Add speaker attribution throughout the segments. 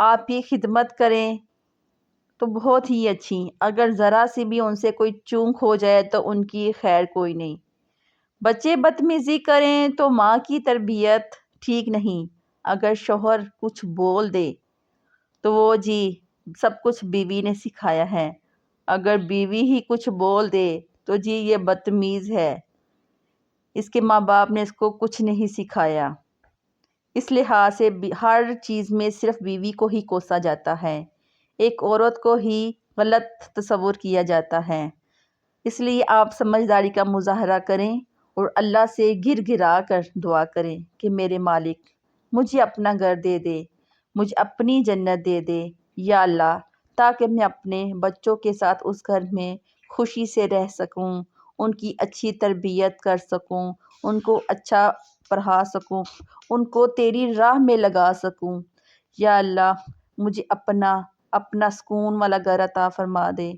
Speaker 1: آپ کی خدمت کریں تو بہت ہی اچھی، اگر ذرا سی بھی ان سے کوئی چونک ہو جائے تو ان کی خیر کوئی نہیں۔ بچے بدتمیزی کریں تو ماں کی تربیت ٹھیک نہیں، اگر شوہر کچھ بول دے تو وہ جی سب کچھ بیوی نے سکھایا ہے، اگر بیوی ہی کچھ بول دے تو جی یہ بدتمیز ہے، اس کے ماں باپ نے اس کو کچھ نہیں سکھایا۔ اس لحاظ سے ہر چیز میں صرف بیوی کو ہی کوسا جاتا ہے، ایک عورت کو ہی غلط تصور کیا جاتا ہے۔ اس لیے آپ سمجھداری کا مظاہرہ کریں اور اللہ سے گر گرا کر دعا کریں کہ میرے مالک مجھے اپنا گھر دے دے، مجھے اپنی جنت دے دے یا اللہ، تاکہ میں اپنے بچوں کے ساتھ اس گھر میں خوشی سے رہ سکوں، ان کی اچھی تربیت کر سکوں، ان کو اچھا پڑھا سکوں، ان کو تیری راہ میں لگا سکوں۔ یا اللہ مجھے اپنا سکون والا گھر عطا فرما دے۔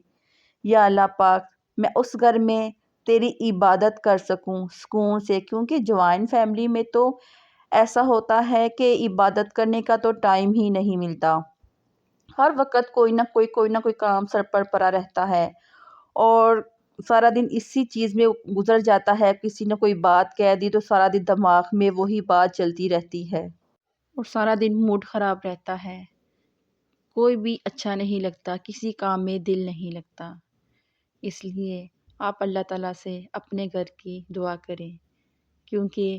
Speaker 1: یا اللہ پاک میں اس گھر میں تیری عبادت کر سکوں سکون سے، کیونکہ جوائنٹ فیملی میں تو ایسا ہوتا ہے کہ عبادت کرنے کا تو ٹائم ہی نہیں ملتا، ہر وقت کوئی نہ کوئی کام سر پر پڑا رہتا ہے اور سارا دن اسی چیز میں گزر جاتا ہے، کسی نے کوئی بات کہہ دی تو سارا دن دماغ میں وہی بات چلتی رہتی ہے اور سارا دن موڈ خراب رہتا ہے، کوئی بھی اچھا نہیں لگتا، کسی کام میں دل نہیں لگتا۔ اس لیے آپ اللہ تعالیٰ سے اپنے گھر کی دعا کریں، کیونکہ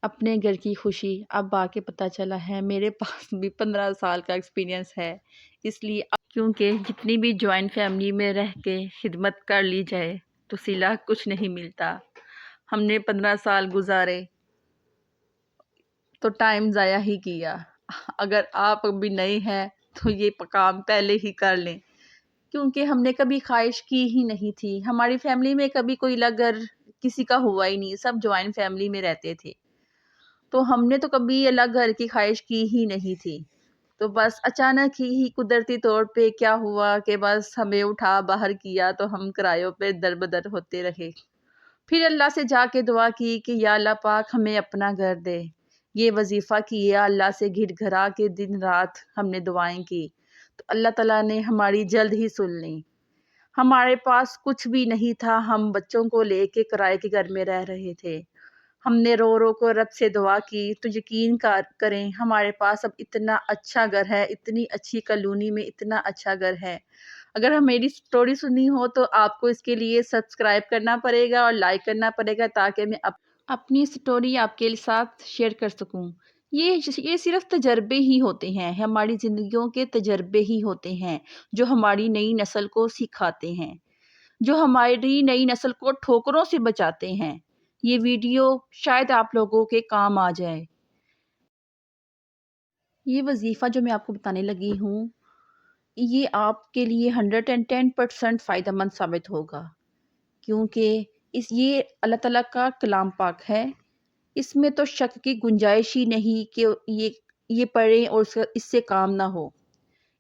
Speaker 1: اپنے گھر کی خوشی اب آ کے پتہ چلا ہے، میرے پاس بھی 15 سال کا ایکسپیرینس ہے، اس لیے کیونکہ جتنی بھی جوائنٹ فیملی میں رہ کے خدمت کر لی جائے تو صلہ کچھ نہیں ملتا۔ ہم نے 15 سال گزارے تو ٹائم ضائع ہی کیا۔ اگر آپ ابھی نئے ہیں تو یہ کام پہلے ہی کر لیں، کیونکہ ہم نے کبھی خواہش کی ہی نہیں تھی، ہماری فیملی میں کبھی کوئی الگ گھر کسی کا ہوا ہی نہیں، سب جوائنٹ فیملی میں رہتے تھے، تو ہم نے تو کبھی الگ گھر کی خواہش کی ہی نہیں تھی۔ تو بس اچانک ہی قدرتی طور پہ کیا ہوا کہ بس ہمیں اٹھا باہر کیا تو ہم کرایوں پہ در بدر ہوتے رہے۔ پھر اللہ سے جا کے دعا کی کہ یا اللہ پاک ہمیں اپنا گھر دے، یہ وظیفہ کیا، اللہ سے گھٹ گھرا کے دن رات ہم نے دعائیں کی تو اللہ تعالیٰ نے ہماری جلد ہی سن لی۔ ہمارے پاس کچھ بھی نہیں تھا، ہم بچوں کو لے کے کرائے کے گھر میں رہ رہے تھے، ہم نے رو رو کو رب سے دعا کی تو یقین کریں ہمارے پاس اب اتنا اچھا گھر ہے، اتنی اچھی کالونی میں اتنا اچھا گھر ہے۔ اگر میری سٹوری سنی ہو تو آپ کو اس کے لیے سبسکرائب کرنا پڑے گا اور لائک کرنا پڑے گا، تاکہ میں اپنی سٹوری آپ کے ساتھ شیئر کر سکوں۔ یہ صرف تجربے ہی ہوتے ہیں، ہماری زندگیوں کے تجربے ہی ہوتے ہیں جو ہماری نئی نسل کو سکھاتے ہیں، جو ہماری نئی نسل کو ٹھوکروں سے بچاتے ہیں۔ یہ ویڈیو شاید آپ لوگوں کے کام آ جائے۔ یہ وظیفہ جو میں آپ کو بتانے لگی ہوں، یہ آپ کے لیے 110% فائدہ مند ثابت ہوگا، کیونکہ یہ اللہ تعالیٰ کا کلام پاک ہے، اس میں تو شک کی گنجائش ہی نہیں کہ یہ پڑھیں اور اس سے کام نہ ہو۔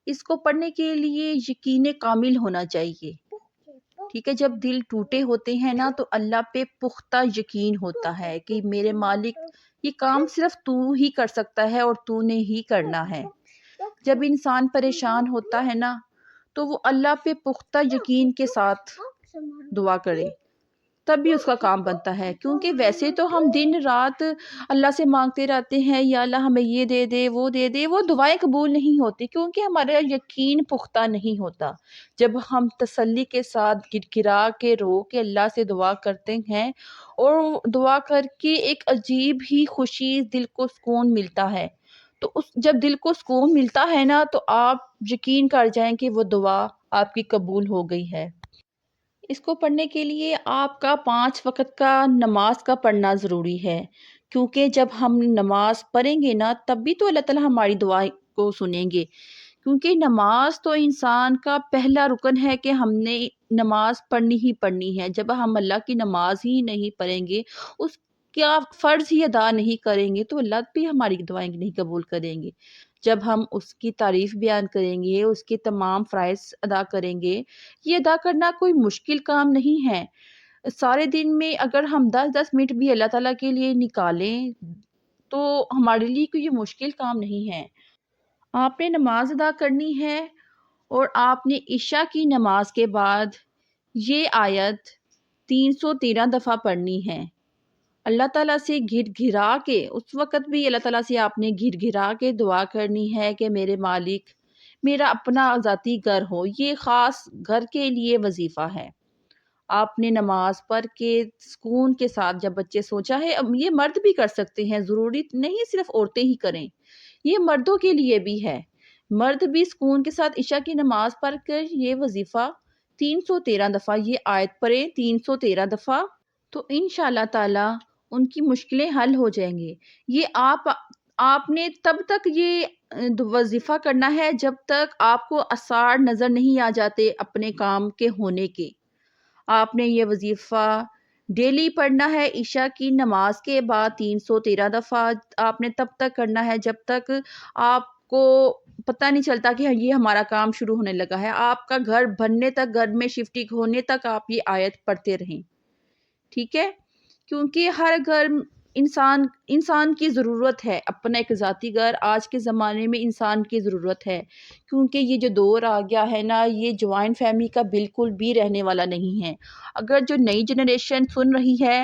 Speaker 1: اس کو پڑھنے کے لیے یقین کامل ہونا چاہیے، ٹھیک ہے؟ جب دل ٹوٹے ہوتے ہیں نا تو اللہ پہ پختہ یقین ہوتا ہے کہ میرے مالک یہ کام صرف تو ہی کر سکتا ہے اور تو نے ہی کرنا ہے۔ جب انسان پریشان ہوتا ہے نا تو وہ اللہ پہ پختہ یقین کے ساتھ دعا کرے، تب بھی اس کا کام بنتا ہے، کیونکہ ویسے تو ہم دن رات اللہ سے مانگتے رہتے ہیں یا اللہ ہمیں یہ دے دے وہ دے دے، وہ دعائیں قبول نہیں ہوتی کیونکہ ہمارا یقین پختہ نہیں ہوتا۔ جب ہم تسلی کے ساتھ گر گرا کے رو کے اللہ سے دعا کرتے ہیں اور دعا کر کے ایک عجیب ہی خوشی، دل کو سکون ملتا ہے، تو جب دل کو سکون ملتا ہے نا تو آپ یقین کر جائیں کہ وہ دعا آپ کی قبول ہو گئی ہے۔ اس کو پڑھنے کے لیے آپ کا 5 وقت کا نماز کا پڑھنا ضروری ہے، کیونکہ جب ہم نماز پڑھیں گے نا تب بھی تو اللہ تعالیٰ ہماری دعا کو سنیں گے، کیونکہ نماز تو انسان کا پہلا رکن ہے کہ ہم نے نماز پڑھنی ہی پڑھنی ہے۔ جب ہم اللہ کی نماز ہی نہیں پڑھیں گے، اس کا فرض ہی ادا نہیں کریں گے تو اللہ بھی ہماری دعائیں نہیں قبول کریں گے۔ جب ہم اس کی تعریف بیان کریں گے، اس کے تمام فرائض ادا کریں گے، یہ ادا کرنا کوئی مشکل کام نہیں ہے۔ سارے دن میں اگر ہم 10-10 منٹ بھی اللہ تعالیٰ کے لیے نکالیں تو ہمارے لیے کوئی یہ مشکل کام نہیں ہے۔ آپ نے نماز ادا کرنی ہے اور آپ نے عشاء کی نماز کے بعد یہ آیت 313 دفعہ پڑھنی ہے۔ اللہ تعالیٰ سے گھر گھرا کے، اس وقت بھی اللہ تعالیٰ سے آپ نے گھر گھرا کے دعا کرنی ہے کہ میرے مالک میرا اپنا ذاتی گھر ہو۔ یہ خاص گھر کے لیے وظیفہ ہے۔ آپ نے نماز پڑھ کے سکون کے ساتھ، جب بچے سو، چاہے اب یہ مرد بھی کر سکتے ہیں، ضروری نہیں صرف عورتیں ہی کریں، یہ مردوں کے لیے بھی ہے۔ مرد بھی سکون کے ساتھ عشاء کی نماز پڑھ کر یہ وظیفہ 313 دفعہ یہ آیت پڑھیں، 313 دفعہ، تو انشاءاللہ تعالی ان کی مشکلیں حل ہو جائیں گے۔ یہ آپ نے تب تک یہ وظیفہ کرنا ہے جب تک آپ کو آثار نظر نہیں آ جاتے اپنے کام کے ہونے کے۔ آپ نے یہ وظیفہ ڈیلی پڑھنا ہے، عشاء کی نماز کے بعد 313 دفعہ آپ نے تب تک کرنا ہے جب تک آپ کو پتہ نہیں چلتا کہ یہ ہمارا کام شروع ہونے لگا ہے۔ آپ کا گھر بننے تک، گھر میں شفٹنگ ہونے تک آپ یہ آیت پڑھتے رہیں، ٹھیک ہے؟ کیونکہ ہر گھر انسان کی ضرورت ہے، اپنا ایک ذاتی گھر آج کے زمانے میں انسان کی ضرورت ہے، کیونکہ یہ جو دور آ گیا ہے نا، یہ جوائنٹ فیملی کا بالکل بھی رہنے والا نہیں ہے۔ اگر جو نئی جنریشن سن رہی ہے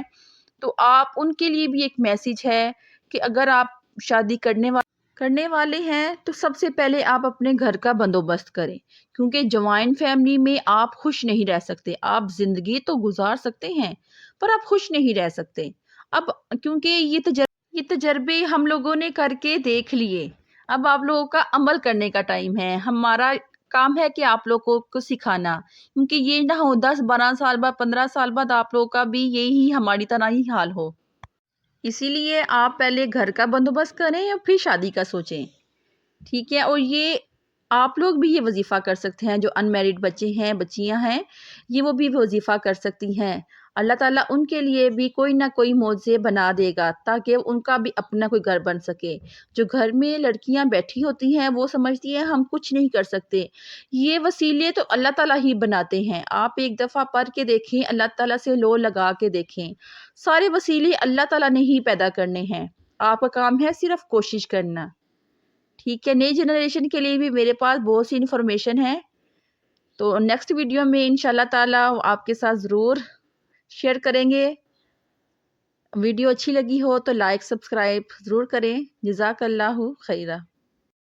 Speaker 1: تو آپ ان کے لیے بھی ایک میسیج ہے کہ اگر آپ شادی کرنے والے ہیں تو سب سے پہلے آپ اپنے گھر کا بندوبست کریں، کیونکہ جوائنٹ فیملی میں آپ خوش نہیں رہ سکتے۔ آپ زندگی تو گزار سکتے ہیں پر آپ خوش نہیں رہ سکتے۔ اب کیونکہ یہ تجربے ہم لوگوں نے کر کے دیکھ لیے، اب آپ لوگوں کا عمل کرنے کا ٹائم ہے۔ ہمارا کام ہے کہ آپ لوگوں کو سکھانا، کیونکہ یہ نہ ہو 10-12 سال بعد، 15 سال بعد آپ لوگوں کا بھی یہی ہماری طرح ہی حال ہو۔ اسی لیے آپ پہلے گھر کا بندوبست کریں اور پھر شادی کا سوچیں، ٹھیک ہے؟ اور یہ آپ لوگ بھی یہ وظیفہ کر سکتے ہیں، جو ان میرڈ بچے ہیں، بچیاں ہیں، یہ وہ بھی وظیفہ کر سکتی ہیں۔ اللہ تعالیٰ ان کے لیے بھی کوئی نہ کوئی معجزے بنا دے گا تاکہ ان کا بھی اپنا کوئی گھر بن سکے۔ جو گھر میں لڑکیاں بیٹھی ہوتی ہیں وہ سمجھتی ہیں ہم کچھ نہیں کر سکتے، یہ وسیلے تو اللہ تعالیٰ ہی بناتے ہیں۔ آپ ایک دفعہ پڑھ کے دیکھیں، اللہ تعالیٰ سے لو لگا کے دیکھیں، سارے وسیلے اللہ تعالیٰ نے ہی پیدا کرنے ہیں، آپ کا کام ہے صرف کوشش کرنا، ٹھیک ہے؟ نئی جنریشن کے لیے بھی میرے پاس بہت سی انفارمیشن ہے، تو نیکسٹ ویڈیو میں انشاءاللہ تعالیٰ آپ کے ساتھ ضرور شیئر کریں گے۔ ویڈیو اچھی لگی ہو تو لائک سبسکرائب ضرور کریں۔ جزاک اللہ خیرہ۔